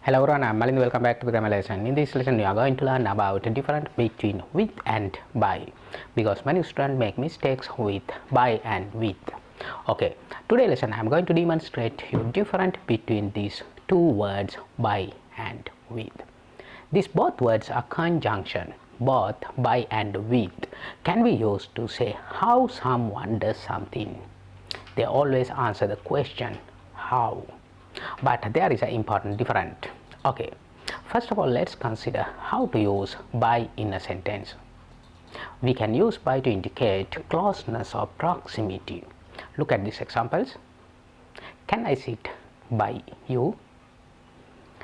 Hello everyone, I'm Malin. Welcome back to the grammar lesson. In this lesson, we are going to learn about the difference between with and by, because many students make mistakes with by and with. Okay, today lesson I am going to demonstrate you difference between these two words by and with. These both words are conjunction. Both by and with can be used to say how someone does something. They always answer the question how. But there is an important difference. Okay, first of all, let's consider how to use by in a sentence. We can use by to indicate closeness or proximity. Look at these examples. Can I sit by you?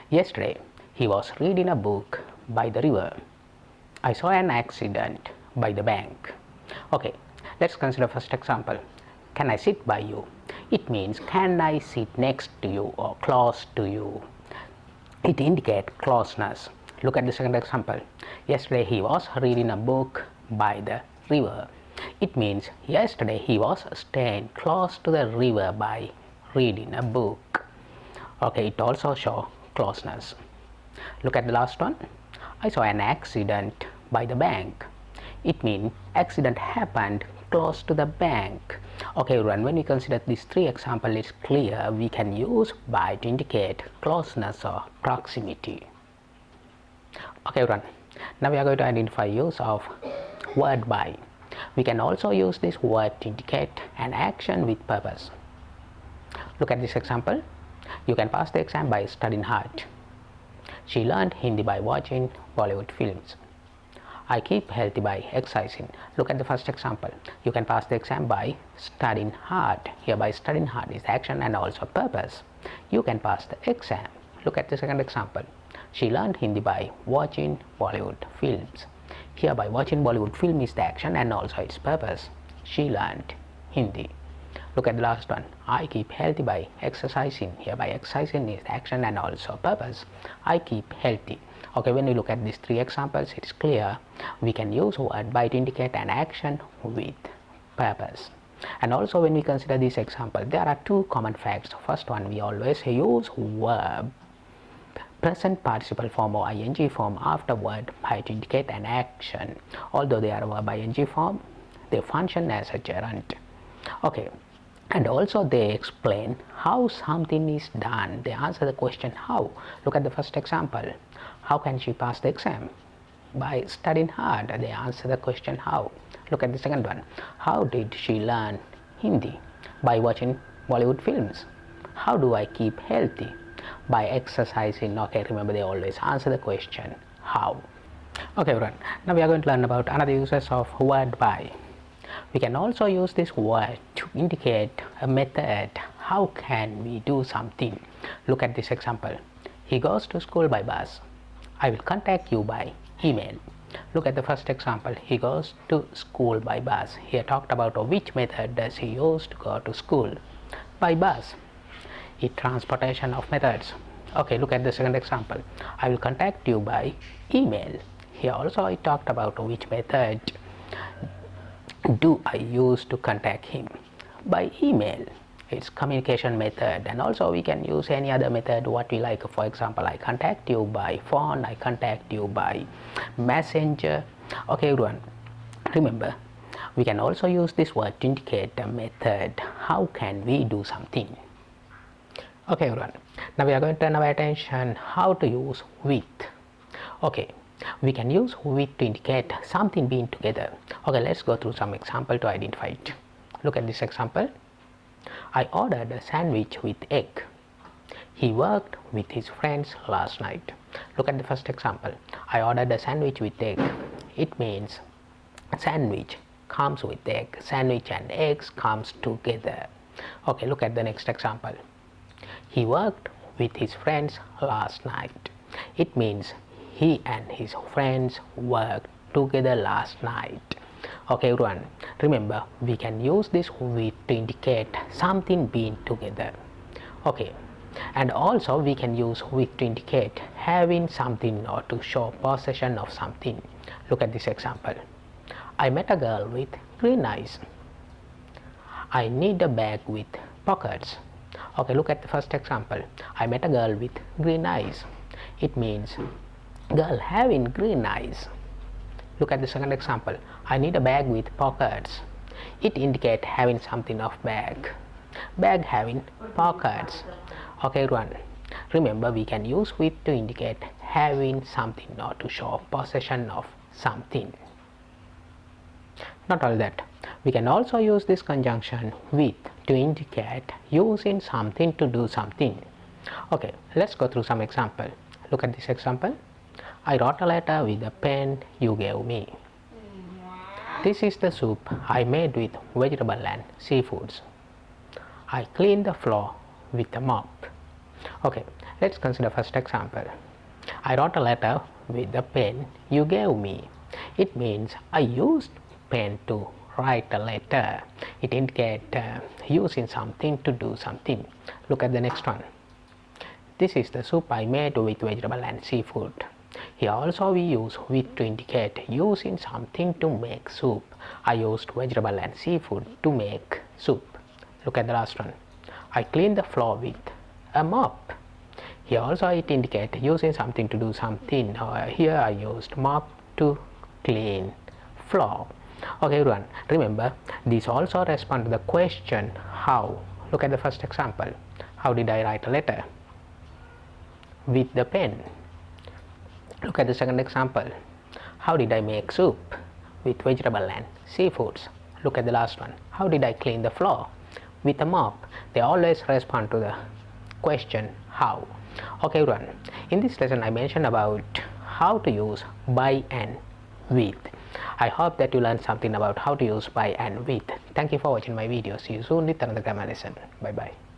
Yesterday, he was reading a book by the river. I saw an accident by the bank. Okay, let's consider first example. Can I sit by you? It means can I sit next to you or close to you. It indicates closeness. Look at the second example. Yesterday he was reading a book by the river. It means yesterday he was staying close to the river by reading a book. Okay, it also shows closeness. Look at the last one. I saw an accident by the bank. It means accident happened close to the bank. Okay everyone, when we consider these three examples, it's clear we can use by to indicate closeness or proximity. Okay everyone, now we are going to identify use of word by. We can also use this word to indicate an action with purpose. Look at this example. You can pass the exam by studying hard. She learned Hindi by watching Bollywood films. I keep healthy by exercising. Look at the first example. You can pass the exam by studying hard. Here by studying hard is action and also purpose. You can pass the exam. Look at the second example. She learned Hindi by watching Bollywood films. Here by watching Bollywood film is the action and also its purpose. She learned Hindi. Look at the last one. I keep healthy by exercising. Here by exercising is the action and also purpose. I keep healthy. Okay, when we look at these three examples, it is clear we can use word by to indicate an action with purpose. And also when we consider this example, there are two common facts. First one, we always use verb present participle form or ing form after word by to indicate an action. Although they are verb ing form, they function as a gerund. Okay, and also they explain how something is done. They answer the question how. Look at the first example. How can she pass the exam? By studying hard. They answer the question how. Look at the second one. How did she learn Hindi? By watching Bollywood films. How do I keep healthy? By exercising. Okay, remember they always answer the question how. Okay everyone, now we are going to learn about another uses of word by. We can also use this word to indicate a method. How can we do something? Look at this example. He goes to school by bus. I will contact you by email. Look at the first example. He goes to school by bus. Here talked about which method does he use to go to school. By bus. It's transportation of methods. Okay, look at the second example. I will contact you by email. Here also I talked about which method do I use to contact him. By email. It's communication method, and also we can use any other method what we like. For example, I contact you by phone, I contact you by messenger. Okay everyone, remember we can also use this word to indicate a method. How can we do something? Okay everyone, now we are going to turn our attention how to use with. Okay, we can use with to indicate something being together. Okay, let's go through some example to identify it. Look at this example. I ordered a sandwich with egg. He worked with his friends last night. Look at the first example. I ordered a sandwich with egg. It means sandwich comes with egg. Sandwich and eggs comes together. Okay, look at the next example. He worked with his friends last night. It means he and his friends worked together last night. Okay everyone, remember we can use this with to indicate something being together. Okay, and also we can use with to indicate having something or to show possession of something. Look at this example. I met a girl with green eyes. I need a bag with pockets. Okay, look at the first example. I met a girl with green eyes. It means girl having green eyes. Look at the second example. I need a bag with pockets. It indicates having something of bag. Bag having pockets. Okay, everyone. Remember, we can use with to indicate having something or to show possession of something. Not all that. We can also use this conjunction with to indicate using something to do something. Okay, let's go through some example. Look at this example. I wrote a letter with the pen you gave me. This is the soup I made with vegetable and seafoods. I cleaned the floor with a mop. Okay, let's consider first example. I wrote a letter with the pen you gave me. It means I used pen to write a letter. It indicates using something to do something. Look at the next one. This is the soup I made with vegetable and seafood. Here also we use with to indicate using something to make soup. I used vegetable and seafood to make soup. Look at the last one. I cleaned the floor with a mop. Here also it indicates using something to do something. Here I used mop to clean floor. Okay, everyone, remember these also respond to the question how. Look at the first example. How did I write a letter? With the pen. Look at the second example. How did I make soup? With vegetable and seafoods. Look at the last one. How did I clean the floor? With a mop. They always respond to the question how. Okay, everyone, in this lesson I mentioned about how to use by and with. I hope that you learned something about how to use by and with. Thank you for watching my video. See you soon with another grammar lesson. Bye bye.